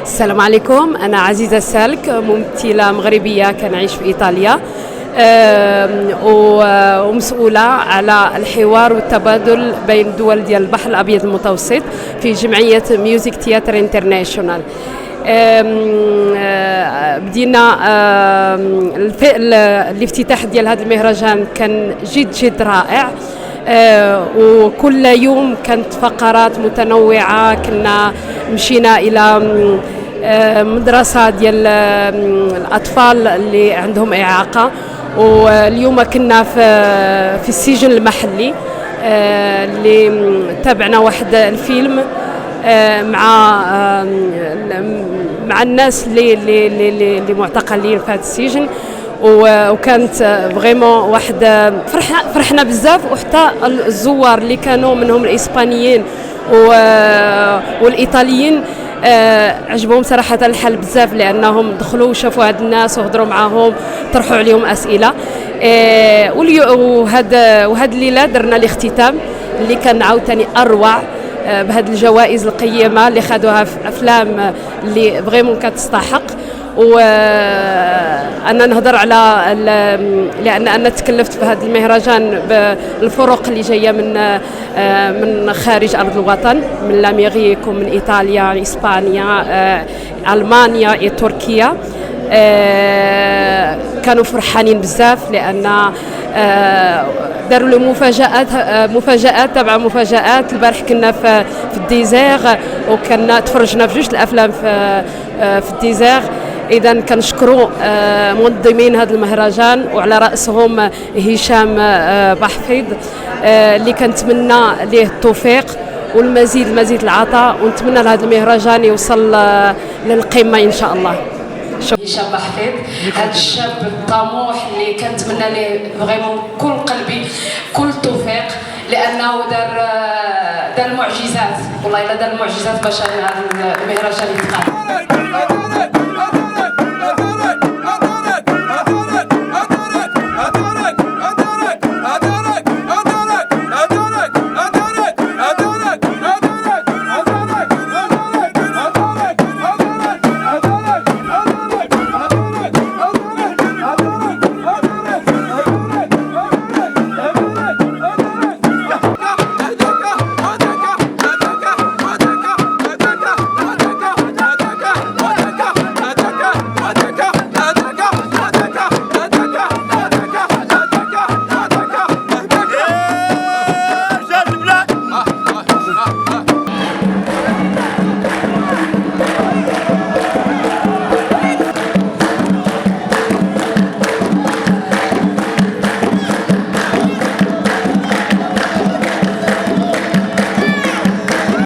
السلام عليكم. أنا عزيزة السالك، ممثلة مغربية كنعيش في إيطاليا، ومسؤولة على الحوار والتبادل بين الدول ديال البحر الأبيض المتوسط في جمعية ميوزك تياتر انترناشونال. بدينا الافتتاح ديال هذا المهرجان كان جد رائع. وكل يوم كانت فقرات متنوعة. كنا مشينا إلى مدرسة ديال الأطفال اللي عندهم إعاقة، واليوم كنا في السجن المحلي اللي تابعنا واحد الفيلم مع الناس اللي معتقلين في هذا السجن، وكانت فريمون واحد فرحنا بزاف. وحتى الزوار اللي كانوا منهم الاسبانيين والايطاليين عجبهم صراحه الحال بزاف، لانهم دخلوا وشافوا هاد الناس وهضروا معاهم، طرحوا عليهم اسئله. وهاد الليله درنا الاختتام اللي كان عاوتاني اروع بهاد الجوائز القيمه اللي خدوها في افلام اللي فريمون كتستحق. وانا نهضر على لان انا تكلفت في هذا المهرجان بالفرق اللي جايه من خارج ارض الوطن، من لاميغيك ومن ايطاليا، اسبانيا، المانيا، تركيا. كانوا فرحانين بزاف لان داروا له مفاجآت تبع مفاجآت. البارح كنا في الديزير، وكنا تفرجنا في جوج الافلام في الديزير. اذا كنشكروا منظمين هذا المهرجان، وعلى راسهم هشام بحفيظ اللي كنتمنى ليه التوفيق والمزيد العطاء، ونتمنى لهذا المهرجان يوصل للقمه ان شاء الله. هشام بحفيظ، هذا الشاب الطموح اللي كنتمنى ليه فريمون كل قلبي كل توفيق، لانه دار المعجزات، والله الا دار المعجزات باش هذا المهرجان يتقام.